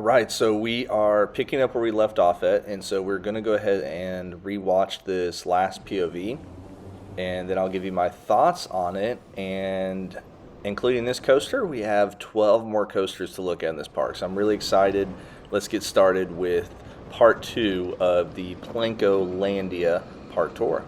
Right, so we are picking up where we left off at, and so we're going to go ahead and rewatch this last POV, and then I'll give you my thoughts on it. And including this coaster, we have 12 more coasters to look at in this park, so I'm really excited. Let's get started with part 2 of the Plancolandia Park Tour.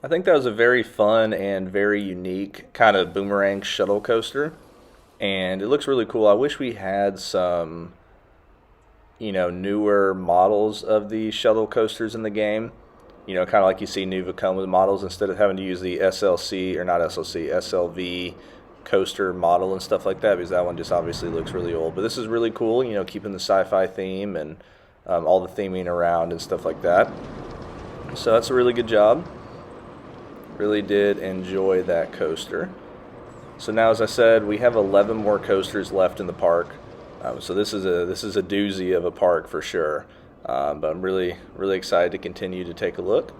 I think that was a very fun and very unique kind of boomerang shuttle coaster, and it looks really cool. I wish we had some, newer models of the shuttle coasters in the game. Kind of like you see new Vekoma models instead of having to use the SLC, or not SLC, SLV coaster model and stuff like that, because that one just obviously looks really old. But this is really cool, keeping the sci-fi theme and all the theming around and stuff like that. So that's a really good job. Really did enjoy that coaster. So now, as I said, we have 11 more coasters left in the park. So this is a doozy of a park for sure. But I'm really excited to continue to take a look.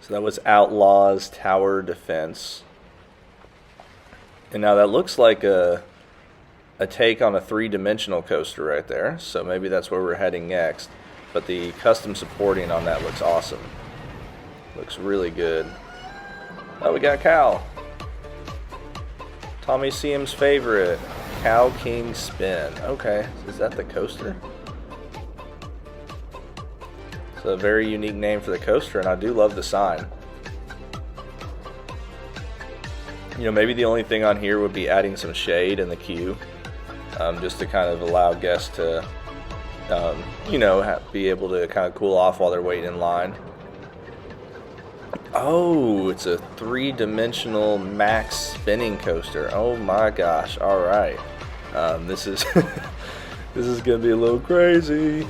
So that was Outlaws Tower Defense. And now that looks like a take on a three-dimensional coaster right there. So maybe that's where we're heading next. But the custom supporting on that looks awesome. Looks really good. Oh, we got Cal. Tommy CM's favorite. Cow King Spin. Okay, is that the coaster? It's a very unique name for the coaster, and I do love the sign. Maybe the only thing on here would be adding some shade in the queue, just to kind of allow guests to, be able to kind of cool off while they're waiting in line. Oh, it's a three-dimensional Mack spinning coaster. Oh my gosh! All right, this is this is gonna be a little crazy.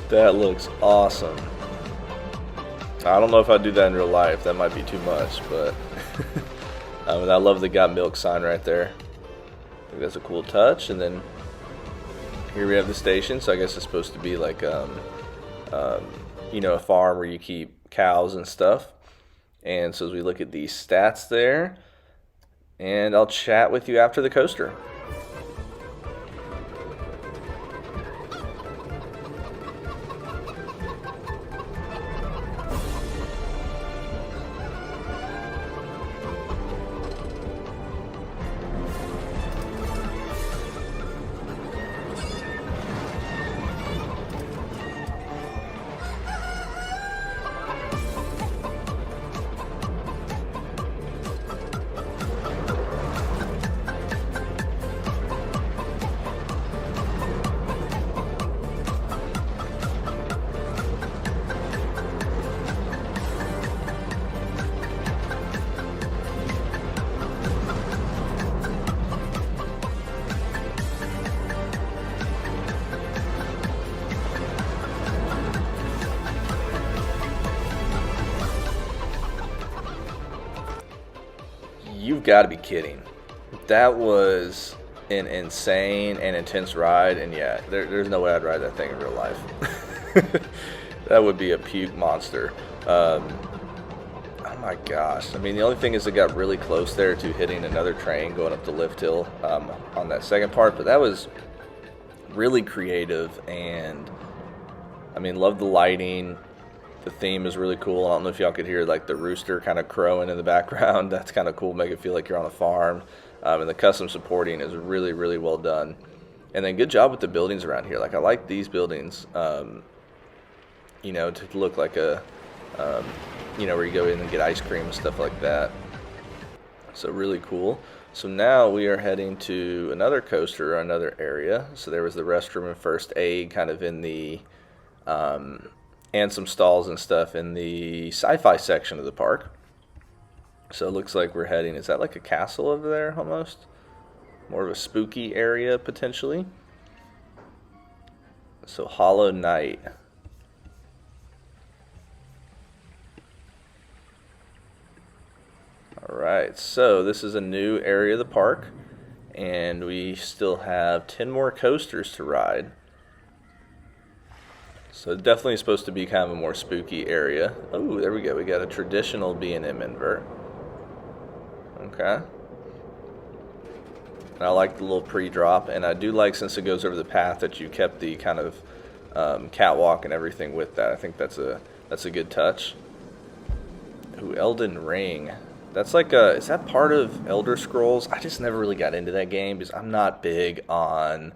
That looks awesome. I don't know if I'd do that in real life. That might be too much, but I love the got milk sign right there. I think that's a cool touch. And then here we have the station. So I guess it's supposed to be like a farm where you keep cows and stuff. And so as we look at these stats there, and I'll chat with you after the coaster. You've got to be kidding. That was an insane and intense ride, and yeah, there's no way I'd ride that thing in real life. That would be a puke monster. Oh my gosh. I mean, the only thing is it got really close there to hitting another train going up the lift hill on that second part, but that was really creative, and I mean, love the lighting. The theme is really cool. I don't know if y'all could hear like the rooster kind of crowing in the background. That's kind of cool, make it feel like you're on a farm. And the custom supporting is really well done. And then good job with the buildings around here. Like I like these buildings, to look like a, where you go in and get ice cream and stuff like that. So really cool. So now we are heading to another coaster or another area. So there was the restroom and first aid kind of in the and some stalls and stuff in the sci-fi section of the park. So it looks like we're heading, is that like a castle over there almost? More of a spooky area potentially. So Hollow Knight. Alright, so this is a new area of the park, and we still have 10 more coasters to ride. So it's definitely supposed to be kind of a more spooky area. Oh, there we go. We got a traditional B&M invert. Okay. And I like the little pre-drop, and I do like, since it goes over the path, that you kept the kind of catwalk and everything with that. I think that's a good touch. Ooh, Elden Ring. That's like a, is that part of Elder Scrolls? I just never really got into that game because I'm not big on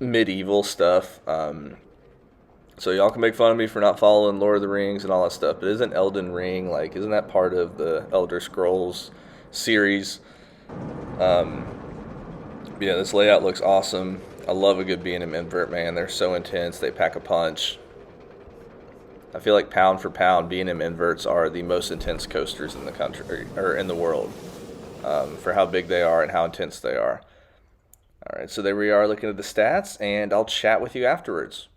medieval stuff. So y'all can make fun of me for not following Lord of the Rings and all that stuff, but isn't Elden Ring, like, isn't that part of the Elder Scrolls series? Yeah, this layout looks awesome. I love a good B&M invert, man. They're so intense. They pack a punch. I feel like pound for pound, B&M inverts are the most intense coasters in the country, or in the world, for how big they are and how intense they are. All right, so there we are looking at the stats, and I'll chat with you afterwards.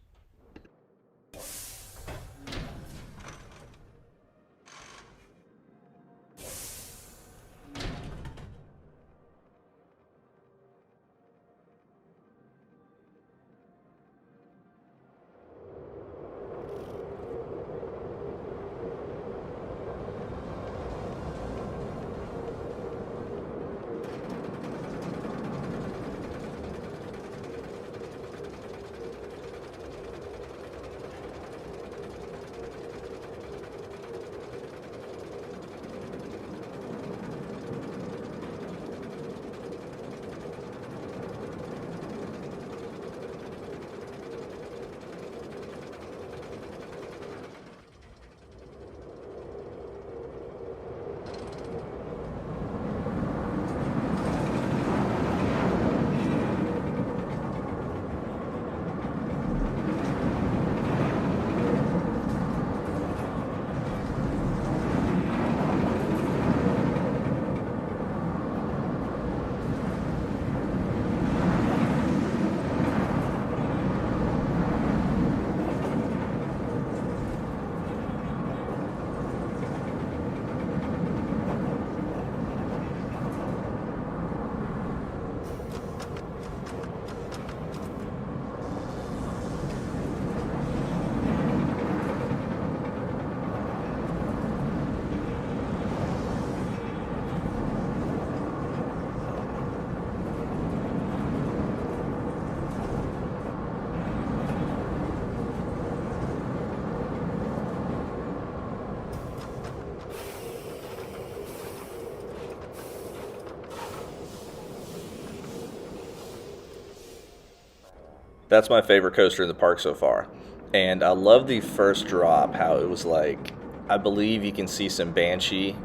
That's my favorite coaster in the park so far. And I love the first drop, how it was like, I believe you can see some Banshee,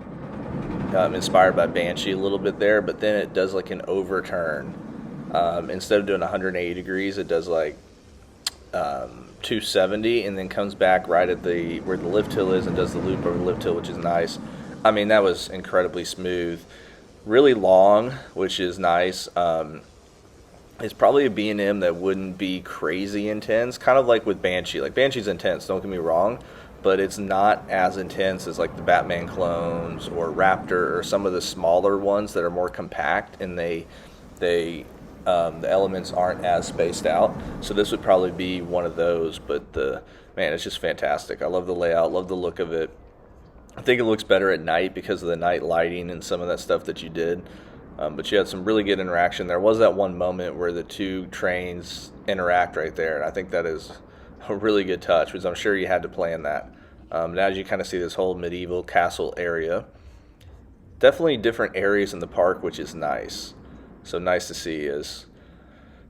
inspired by Banshee a little bit there, but then it does like an overturn. Instead of doing 180 degrees, it does like 270, and then comes back right at the where the lift hill is and does the loop over the lift hill, which is nice. I mean, that was incredibly smooth. Really long, which is nice. It's probably a B&M that wouldn't be crazy intense, kind of like with Banshee. Like, Banshee's intense, don't get me wrong, but it's not as intense as like the Batman clones or Raptor or some of the smaller ones that are more compact, and the elements aren't as spaced out. So this would probably be one of those, but man, it's just fantastic. I love the layout, love the look of it. I think it looks better at night because of the night lighting and some of that stuff that you did. But you had some really good interaction. There was that one moment where the two trains interact right there, and I think that is a really good touch, because I'm sure you had to plan that. Now as you kind of see this whole medieval castle area, definitely different areas in the park, which is nice. So nice to see as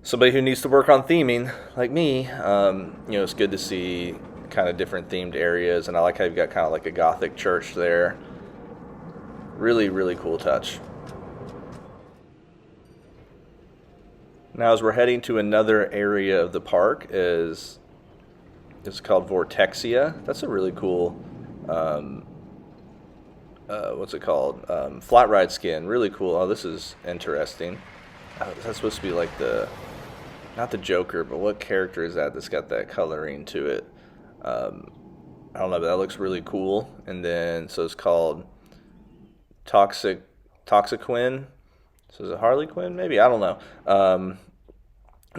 somebody who needs to work on theming, like me, it's good to see kind of different themed areas, and I like how you've got kind of like a Gothic church there. Really, really cool touch. Now, as we're heading to another area of the park, is It's called Vortexia. That's a really cool, what's it called? Flat ride skin. Really cool. Oh, this is interesting. That's supposed to be like not the Joker, but what character is that that's got that coloring to it? I don't know, but that looks really cool. And then, so it's called Quinn. So is it Harley Quinn? Maybe, I don't know.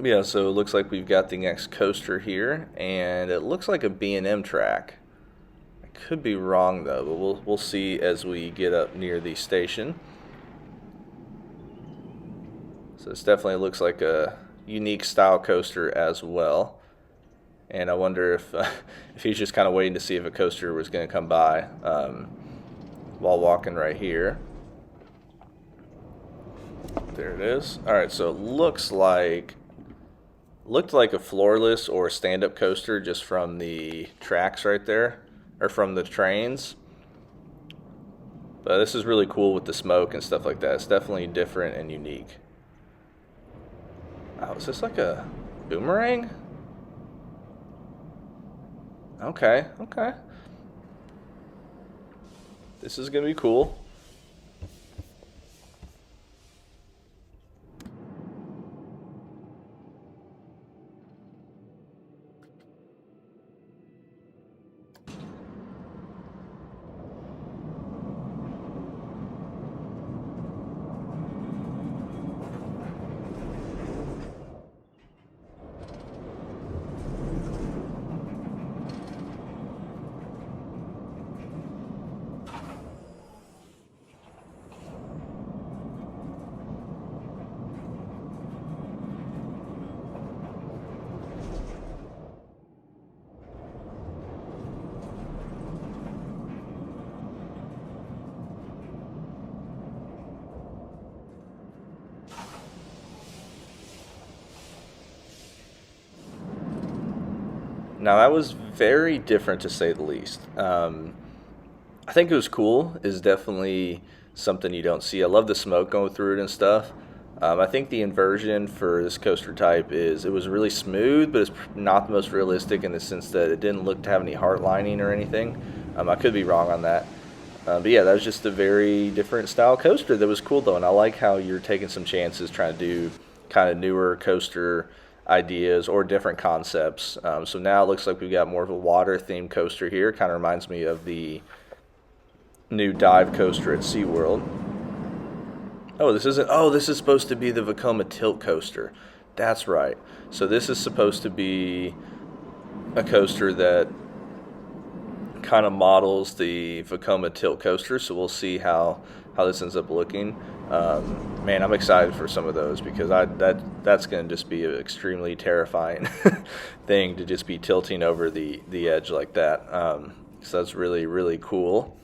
Yeah, so it looks like we've got the next coaster here, and it looks like a B&M track. I could be wrong though, but we'll see as we get up near the station. So this definitely looks like a unique style coaster as well. And I wonder if if he's just kind of waiting to see if a coaster was going to come by while walking right here. There it is. All right, so it looked like a floorless or stand-up coaster just from the tracks right there, or from the trains. But this is really cool with the smoke and stuff like that. It's definitely different and unique. Oh, is this like a boomerang? Okay. This is gonna be cool. Now that was very different to say the least. I think it was cool. Is definitely something you don't see. I love the smoke going through it and stuff. I think the inversion for this coaster type is it was really smooth, but it's not the most realistic in the sense that it didn't look to have any heart lining or anything. I could be wrong on that. But yeah, that was just a very different style coaster that was cool though, and I like how you're taking some chances trying to do kind of newer coaster ideas or different concepts. So now it looks like we've got more of a water themed coaster here. Kind of reminds me of the new dive coaster at SeaWorld. Oh, this isn't. Oh, this is supposed to be the Vekoma tilt coaster. That's right. So this is supposed to be a coaster that kind of models the Vekoma tilt coaster. So we'll see how this ends up looking. Man, I'm excited for some of those because that's going to just be an extremely terrifying thing to just be tilting over the edge like that. So that's really, really cool.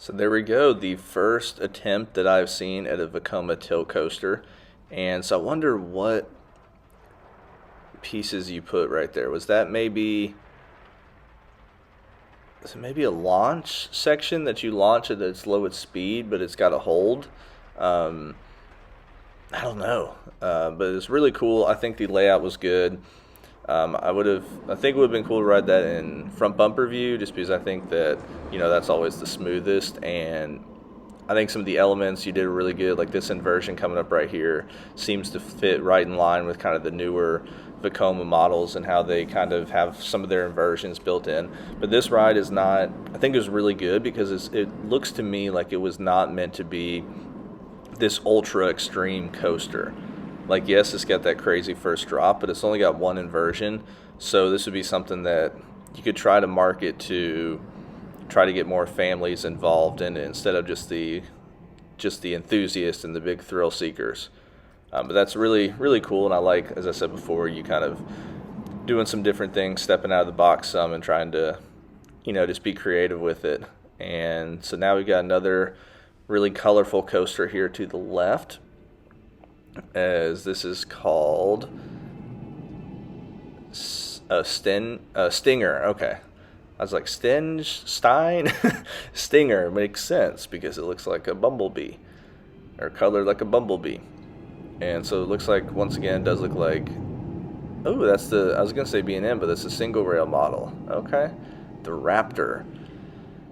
So there we go, the first attempt that I've seen at a Vekoma tilt coaster. And so I wonder what pieces you put right there. Was that maybe, is it maybe a launch section that you launch at its lowest speed, but it's got a hold? I don't know, but it's really cool. I think the layout was good. I think it would have been cool to ride that in front bumper view, just because I think that, that's always the smoothest, and I think some of the elements you did really good, like this inversion coming up right here seems to fit right in line with kind of the newer Vekoma models and how they kind of have some of their inversions built in. But this ride is not, I think it was really good because it looks to me like it was not meant to be this ultra extreme coaster. Like, yes, it's got that crazy first drop, but it's only got one inversion, so this would be something that you could try to market to try to get more families involved in it instead of just the enthusiasts and the big thrill seekers. But that's really, really cool, and I like, as I said before, you kind of doing some different things, stepping out of the box some and trying to, just be creative with it. And so now we've got another really colorful coaster here to the left, as this is called Stinger. Okay. I was like, Stein? Stinger makes sense because it looks like a bumblebee, or colored like a bumblebee. And so it looks like, once again, it does look like, oh, that's the, I was going to say B&M, but that's a single rail model. Okay. The Raptor.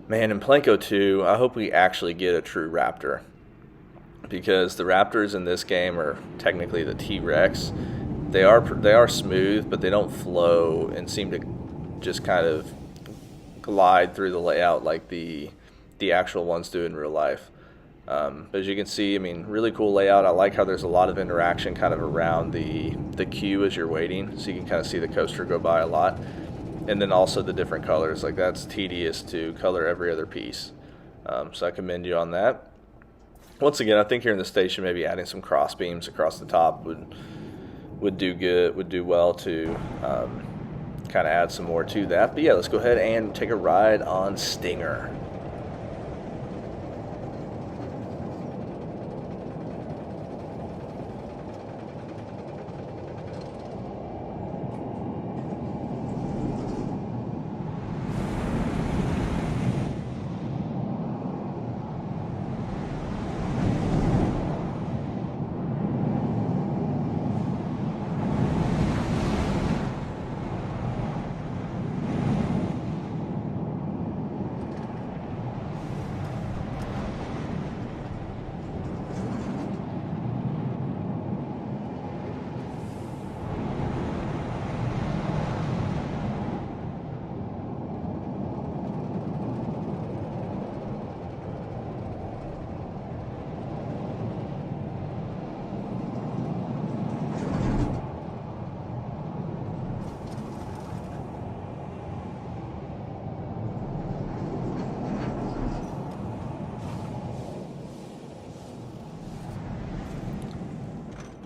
Man, in Planco 2, I hope we actually get a true Raptor, because the Raptors in this game are technically the T-Rex. They are smooth, but they don't flow and seem to just kind of glide through the layout like the actual ones do in real life. But as you can see, I mean, really cool layout. I like how there's a lot of interaction kind of around the queue as you're waiting, so you can kind of see the coaster go by a lot. And then also the different colors, like that's tedious to color every other piece. So I commend you on that. Once again, I think here in the station, maybe adding some cross beams across the top would do good, would do well to kind of add some more to that. But yeah, let's go ahead and take a ride on Stinger.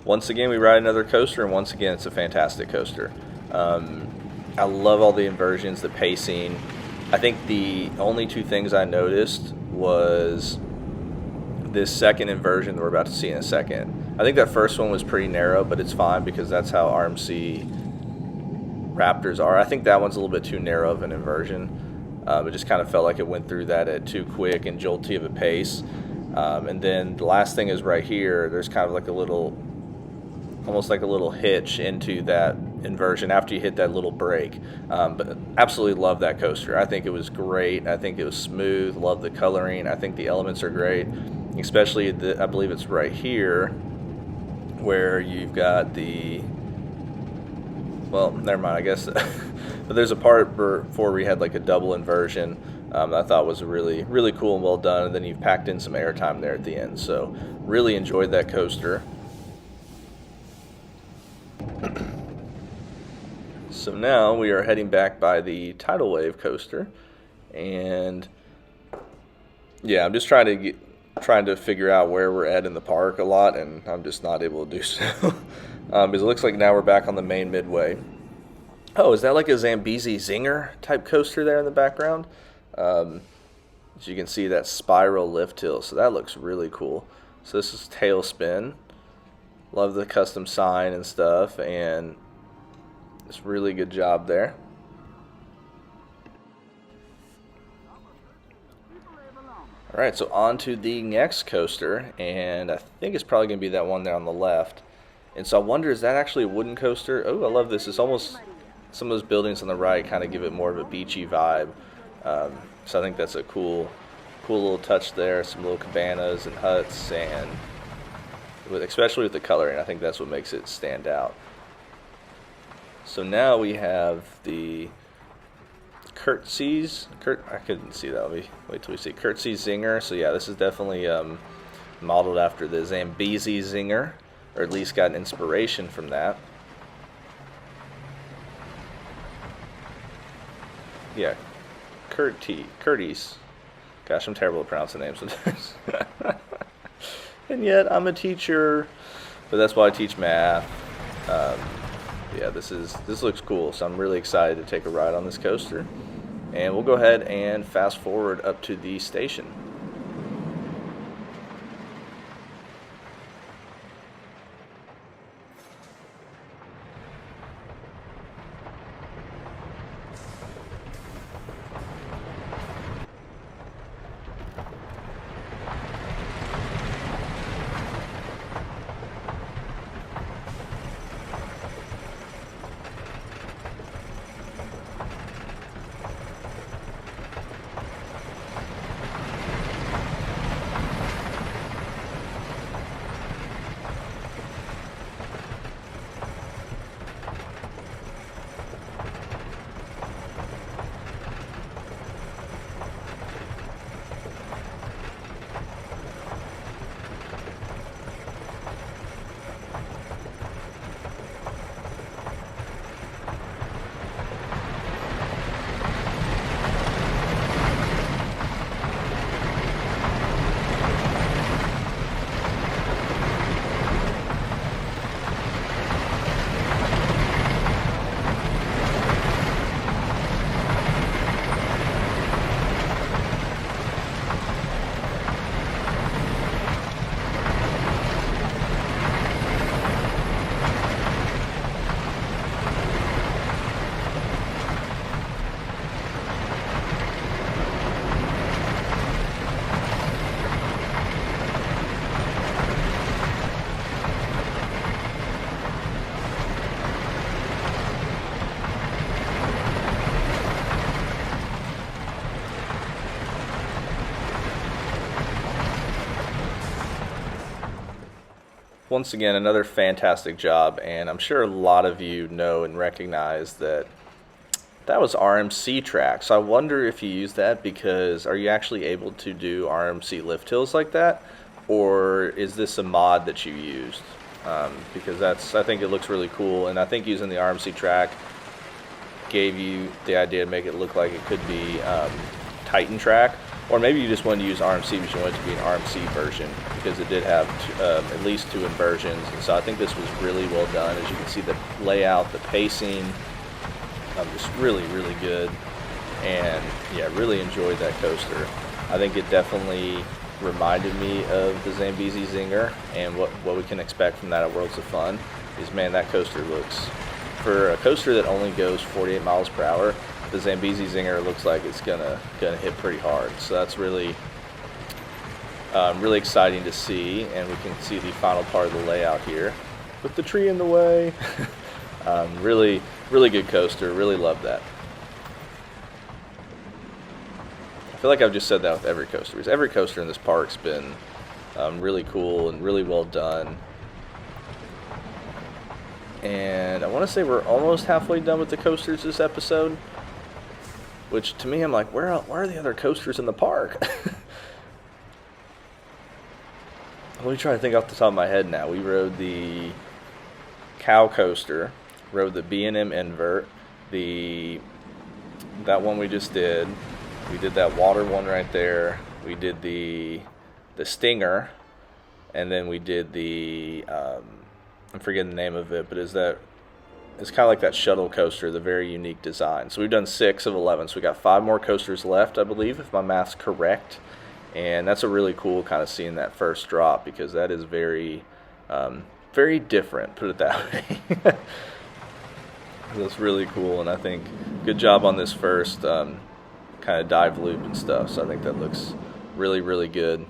Once again, we ride another coaster, and once again, it's a fantastic coaster. I love all the inversions, the pacing. I think the only two things I noticed was this second inversion that we're about to see in a second. I think that first one was pretty narrow, but it's fine because that's how RMC Raptors are. I think that one's a little bit too narrow of an inversion. It just kind of felt like it went through that at too quick and jolty of a pace. And then the last thing is right here, there's kind of like a little, almost like a little hitch into that inversion after you hit that little break. But absolutely love that coaster. I think it was great. I think it was smooth. Love the coloring. I think the elements are great, especially I believe it's right here where you've got the, well, never mind, I guess. But there's a part before we had like a double inversion that I thought was really, really cool and well done. And then you've packed in some airtime there at the end. So really enjoyed that coaster. So now we are heading back by the Tidal Wave coaster, and yeah, I'm just trying to figure out where we're at in the park a lot, and I'm just not able to do so. Because it looks like now we're back on the main midway. Oh, is that like a Zambezi Zinger type coaster there in the background? As you can see, that spiral lift hill, so that looks really cool. So this is Tailspin. Love the custom sign and stuff, and it's really good job there. Alright, so on to the next coaster, and I think it's probably going to be that one there on the left. And so I wonder, is that actually a wooden coaster? Oh, I love this. It's almost some of those buildings on the right kind of give it more of a beachy vibe. So I think that's a cool little touch there. Some little cabanas and huts, and especially with the coloring, I think that's what makes it stand out. So now we have the Curties. I couldn't see that. Let me wait till we see Curties Zinger. So yeah, this is definitely modeled after the Zambezi Zinger, or at least got an inspiration from that. Yeah, Curties. Gosh, I'm terrible at pronouncing names sometimes. And yet I'm a teacher, but that's why I teach math. Yeah, this looks cool, so I'm really excited to take a ride on this coaster. And we'll go ahead and fast forward up to the station. Once again, another fantastic job, and I'm sure a lot of you know and recognize that was RMC Trax. So I wonder if you use that, because are you actually able to do RMC lift hills like that, or is this a mod that you used? Because I think it looks really cool, and I think using the RMC track gave you the idea to make it look like it could be Titan track. Or maybe you just wanted to use RMC because you wanted it to be an RMC version, because it did have at least 2 inversions. And so I think this was really well done. As you can see, the layout, the pacing, just really, really good. And yeah, really enjoyed that coaster. I think it definitely reminded me of the Zambezi Zinger, and what we can expect from that at Worlds of Fun is, man, that coaster looks, for a coaster that only goes 48 miles per hour, the Zambezi Zinger looks like it's gonna hit pretty hard. So that's really really exciting to see, and we can see the final part of the layout here with the tree in the way. Really, really good coaster. Really love that. I feel like I've just said that with every coaster, because every coaster in this park's been really cool and really well done. And I want to say we're almost halfway done with the coasters this episode, which to me, I'm like, where are the other coasters in the park? Let me try to think off the top of my head now. We rode the cow coaster, rode the B&M Invert, that one we just did. We did that water one right there. We did the Stinger, and then we did the I'm forgetting the name of it, but it's kind of like that shuttle coaster, the very unique design. So we've done 6 of 11, so we got 5 more coasters left, I believe, if my math's correct. And that's a really cool kind of seeing that first drop, because that is very, very different, put it that way. That's really cool, and I think good job on this first kind of dive loop and stuff. So I think that looks really, really good.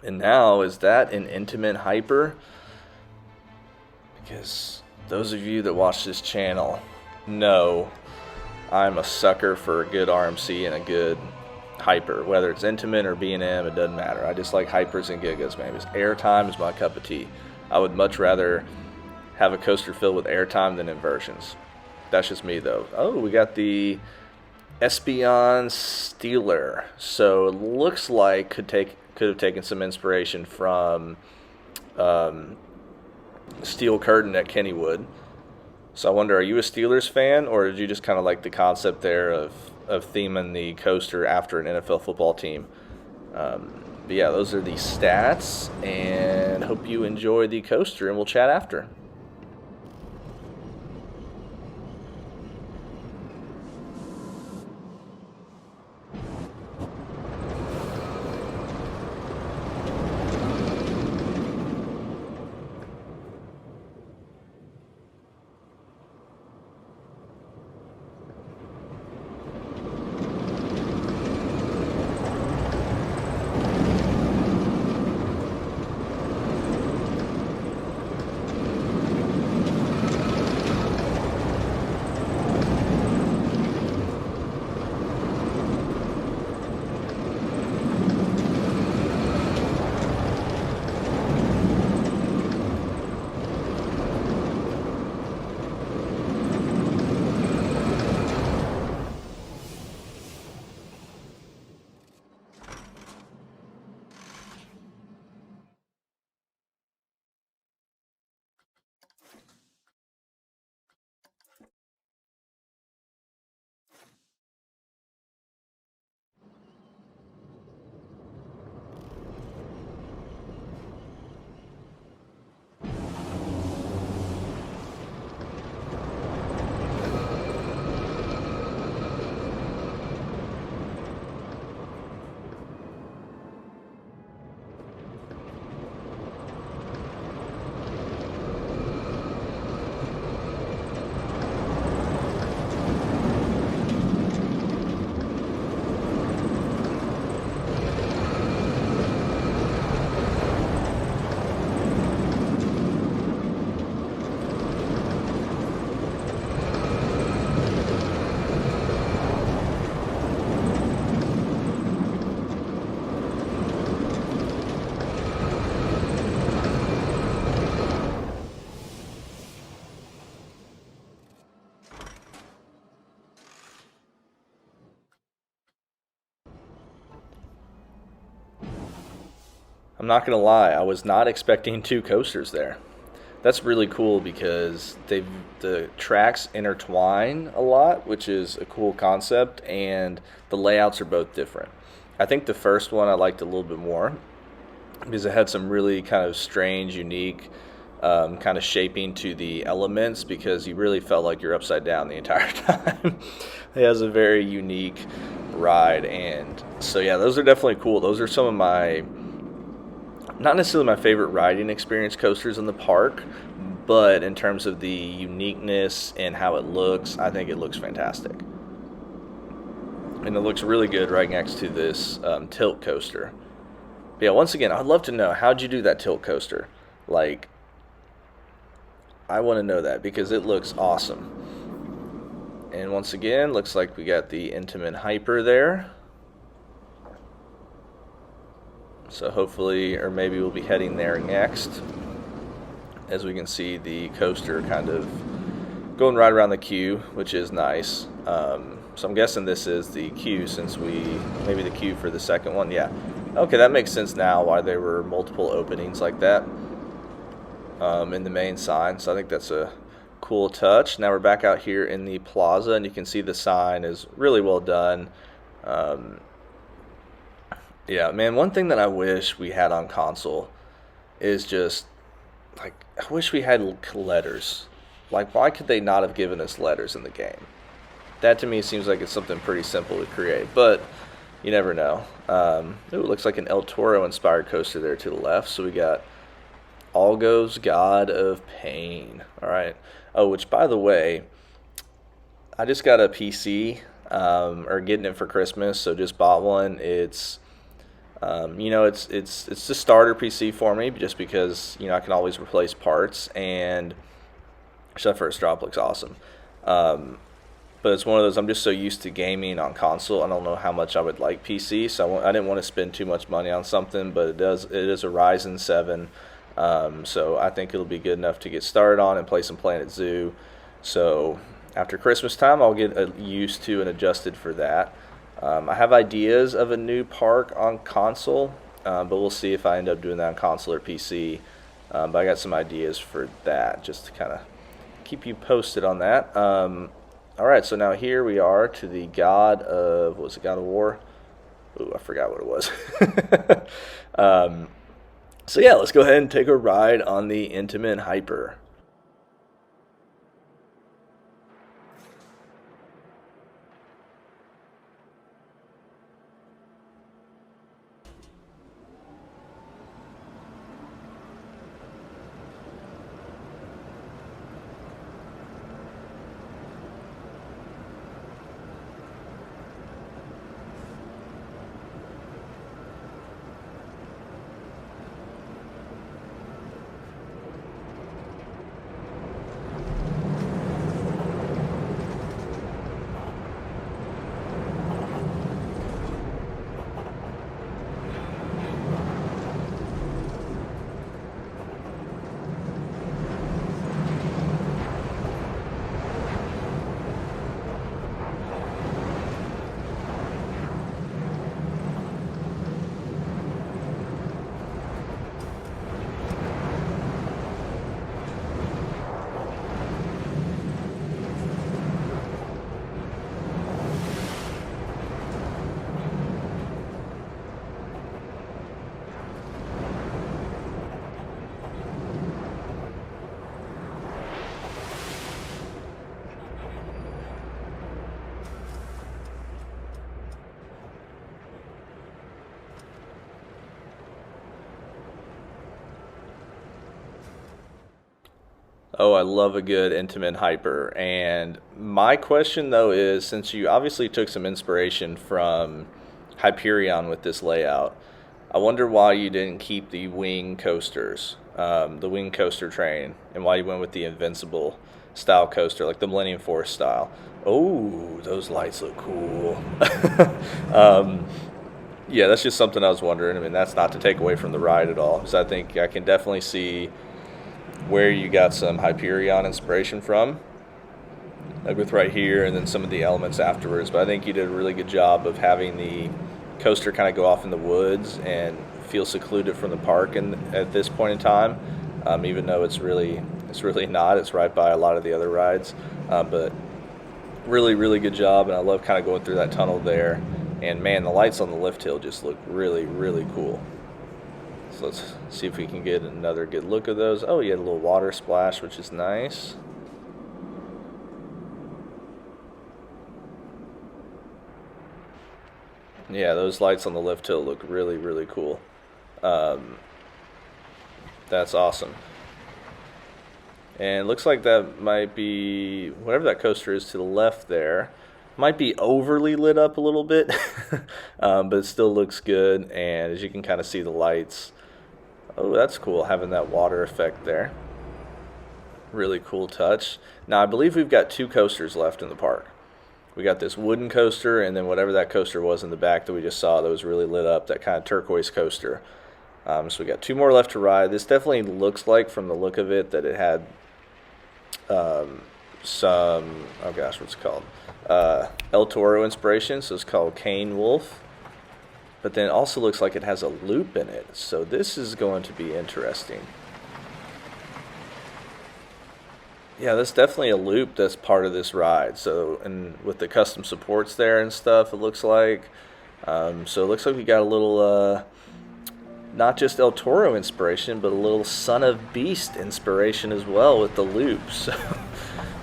And now, is that an intimate hyper? Because those of you that watch this channel know I'm a sucker for a good RMC and a good hyper. Whether it's Intamin or B&M, it doesn't matter. I just like hypers and gigas, man. Because airtime is my cup of tea. I would much rather have a coaster filled with airtime than inversions. That's just me, though. Oh, we got the Espion Stealer. So it looks like could have taken some inspiration from Steel Curtain at Kennywood. So I wonder, are you a Steelers fan, or did you just kind of like the concept there of theming the coaster after an NFL football team? But yeah, those are the stats, and hope you enjoy the coaster, and we'll chat after. I'm not going to lie, I was not expecting two coasters there. That's really cool because the tracks intertwine a lot, which is a cool concept, and the layouts are both different. I think the first one I liked a little bit more because it had some really kind of strange, unique kind of shaping to the elements, because you really felt like you're upside down the entire time. It has a very unique ride, and so yeah, those are definitely cool. Those are some of my, not necessarily my favorite riding experience coasters in the park, but in terms of the uniqueness and how it looks, I think it looks fantastic. And it looks really good right next to this tilt coaster. But yeah, once again, I'd love to know, how'd you do that tilt coaster? Like, I want to know that because it looks awesome. And once again, looks like we got the Intamin Hyper there. So hopefully, or maybe we'll be heading there next. As we can see, the coaster kind of going right around the queue, which is nice. So I'm guessing this is the queue, since maybe the queue for the second one. Yeah. Okay, that makes sense now why there were multiple openings like that in the main sign. So I think that's a cool touch. Now we're back out here in the plaza, and you can see the sign is really well done. Yeah, man, one thing that I wish we had on console is just, like, I wish we had letters. Like, why could they not have given us letters in the game? That to me seems like it's something pretty simple to create, but you never know. It looks like an El Toro inspired coaster there to the left. So we got Algos God of Pain. All right. Oh, which, by the way, I just got a PC, or getting it for Christmas, so just bought one. It's it's the starter PC for me, just because I can always replace parts, and So that first drop looks awesome. But it's one of those, I'm just so used to gaming on console. I don't know how much I would like PC, so I didn't want to spend too much money on something. But it is a Ryzen 7, so I think it'll be good enough to get started on and play some Planet Zoo. So after Christmas time, I'll get used to and adjusted for that. I have ideas of a new park on console, but we'll see if I end up doing that on console or PC. But I got some ideas for that, just to kind of keep you posted on that. All right, so now here we are to the God of, what was it, God of War? Ooh, I forgot what it was. So yeah, let's go ahead and take a ride on the Intimate Hyper. Oh, I love a good Intimate Hyper. And my question, though, is since you obviously took some inspiration from Hyperion with this layout, I wonder why you didn't keep the wing coasters, the wing coaster train, and why you went with the Invincible style coaster, like the Millennium Force style. Oh, those lights look cool. Yeah, that's just something I was wondering. I mean, that's not to take away from the ride at all, because I think I can definitely see where you got some Hyperion inspiration from, like with right here and then some of the elements afterwards. But I think you did a really good job of having the coaster kind of go off in the woods and feel secluded from the park at this point in time, even though it's really not. It's right by a lot of the other rides, but really good job. And I love kind of going through that tunnel there. And man, the lights on the lift hill just look really cool. So let's see if we can get another good look of those. Oh, you had a little water splash, which is nice. Yeah, those lights on the lift hill look really cool. That's awesome. And it looks like that might be, whatever that coaster is to the left there, might be overly lit up a little bit, but it still looks good. And as you can kind of see the lights, oh, that's cool, having that water effect there. Really cool touch. Now, I believe we've got 2 coasters left in the park. We got this wooden coaster, and then whatever that coaster was in the back that we just saw that was really lit up, that kind of turquoise coaster. So we got 2 more left to ride. This definitely looks like, from the look of it, that it had some, oh gosh, what's it called? El Toro inspiration, so it's called Cane Wolf. But then it also looks like it has a loop in it. So this is going to be interesting. Yeah, that's definitely a loop that's part of this ride. So, and with the custom supports there and stuff, it looks like. So it looks like we got a little, not just El Toro inspiration, but a little Son of Beast inspiration as well with the loops. So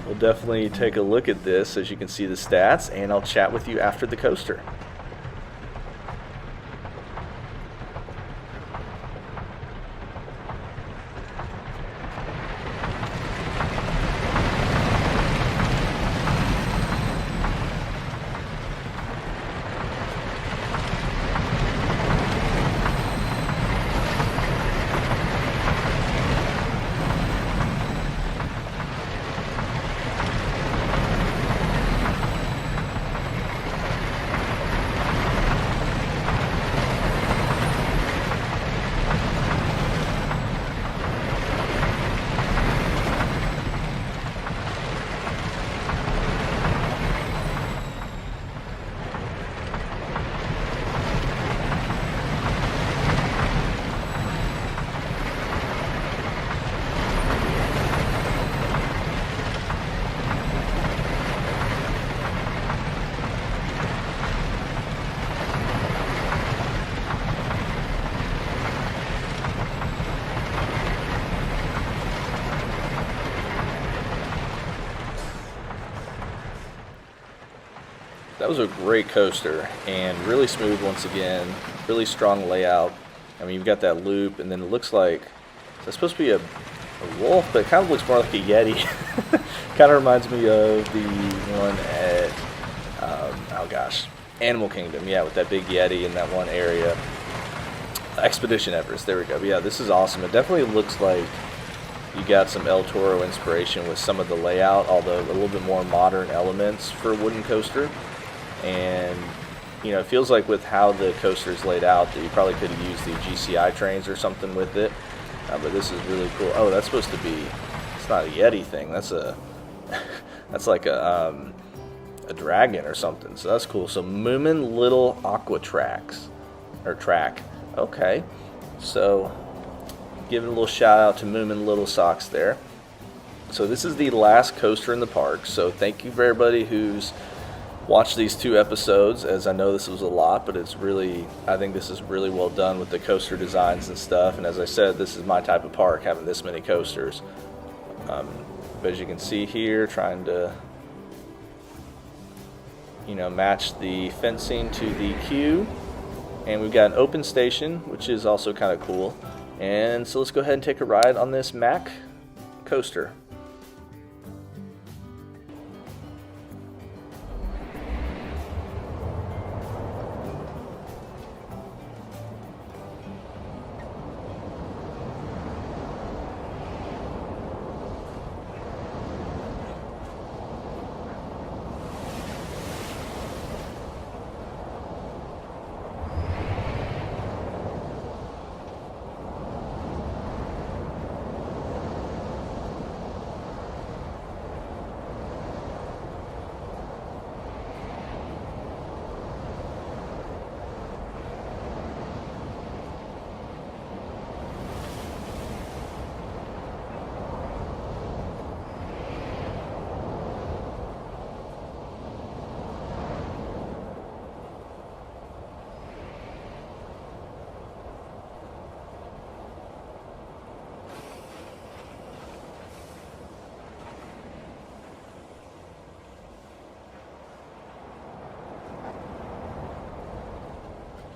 we'll definitely take a look at this as you can see the stats, and I'll chat with you after the coaster. That was a great coaster and really smooth once again. Really strong layout. I mean, you've got that loop, and then it looks like it's supposed to be a wolf, but it kind of looks more like a Yeti. Kind of reminds me of the one at, oh gosh, Animal Kingdom. Yeah, with that big Yeti in that one area. Expedition Everest, there we go. But yeah, this is awesome. It definitely looks like you got some El Toro inspiration with some of the layout, although a little bit more modern elements for a wooden coaster. And you know, it feels like with how the coaster is laid out that you probably could have used the GCI trains or something with it. But this is really cool. Oh, that's supposed to be, it's not a Yeti thing. That's a, that's like a dragon or something. So that's cool. So Moomin Little Aqua Trax, or track. Okay. So give it a little shout out to Moomin Little Socks there. So this is the last coaster in the park. So thank you for everybody who's watched these 2 episodes, as I know this was a lot, but it's really, I think this is really well done with the coaster designs and stuff. And as I said, this is my type of park, having this many coasters. But as you can see here, trying to, you know, match the fencing to the queue. And we've got an open station, which is also kind of cool. And so let's go ahead and take a ride on this Mack coaster.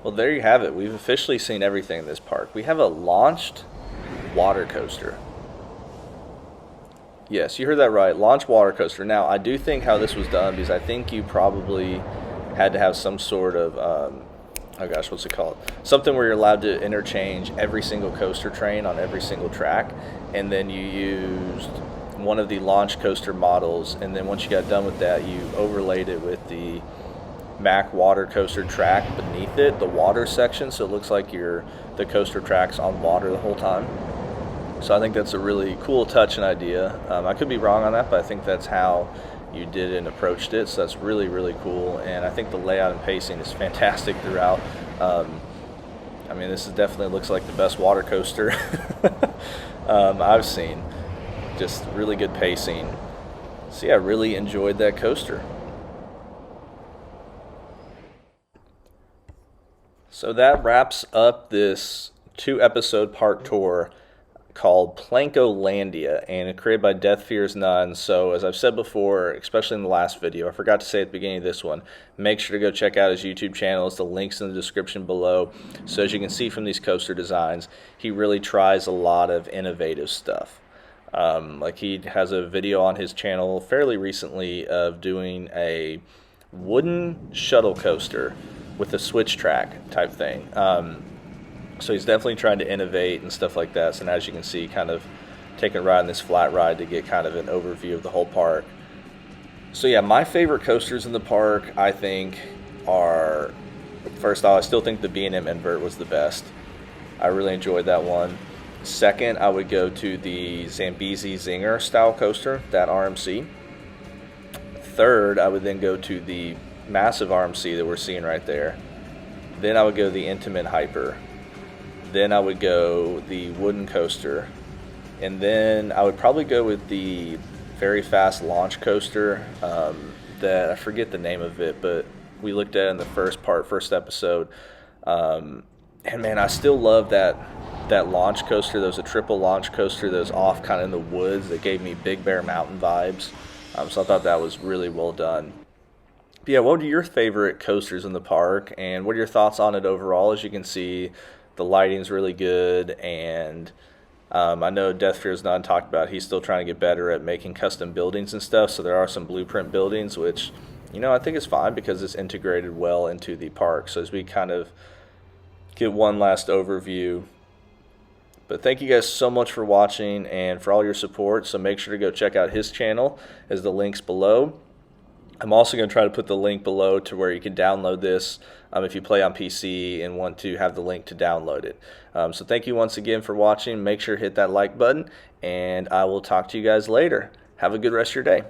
Well, there you have it. We've officially seen everything in this park. We have a launched water coaster. Yes, you heard that right. Launch water coaster. Now, I do think how this was done, because I think you probably had to have some sort of, oh gosh, what's it called? Something where you're allowed to interchange every single coaster train on every single track. And then you used one of the launch coaster models. And then once you got done with that, you overlaid it with the Mack water coaster track beneath it, the water section, so it looks like the coaster track's on water the whole time. So I think that's a really cool touch and idea. I could be wrong on that, but I think that's how you did and approached it, so that's really, really cool. And I think the layout and pacing is fantastic throughout. I mean, this definitely looks like the best water coaster I've seen. Just really good pacing. So yeah, I really enjoyed that coaster. So that wraps up this 2-episode park tour called Plancolandia, and it's created by Deathfearsnone. So as I've said before, especially in the last video, I forgot to say at the beginning of this one, make sure to go check out his YouTube channel. It's the links in the description below. So as you can see from these coaster designs, he really tries a lot of innovative stuff. Like he has a video on his channel fairly recently of doing a wooden shuttle coaster with a switch track type thing. So he's definitely trying to innovate and stuff like that. So as you can see, kind of taking a ride on this flat ride to get kind of an overview of the whole park. So yeah, my favorite coasters in the park, I think, are, first off, I still think the B&M Invert was the best. I really enjoyed that one. Second, I would go to the Zambezi Zinger style coaster, that RMC. Third, I would then go to the massive RMC that we're seeing right there. Then I would go the Intimate Hyper. Then I would go the wooden coaster. And then I would probably go with the very fast launch coaster that I forget the name of it, but we looked at in the first episode. And man, I still love that launch coaster. There was a triple launch coaster that was off kind of in the woods that gave me Big Bear Mountain vibes. So I thought that was really well done. Yeah, what are your favorite coasters in the park, and what are your thoughts on it overall? As you can see, the lighting's really good, and I know Deathfearsnone talked about he's still trying to get better at making custom buildings and stuff, so there are some blueprint buildings, which, I think is fine because it's integrated well into the park. So as we kind of get one last overview. But thank you guys so much for watching and for all your support. So make sure to go check out his channel as the link's below. I'm also going to try to put the link below to where you can download this if you play on PC and want to have the link to download it. So thank you once again for watching. Make sure to hit that like button, and I will talk to you guys later. Have a good rest of your day.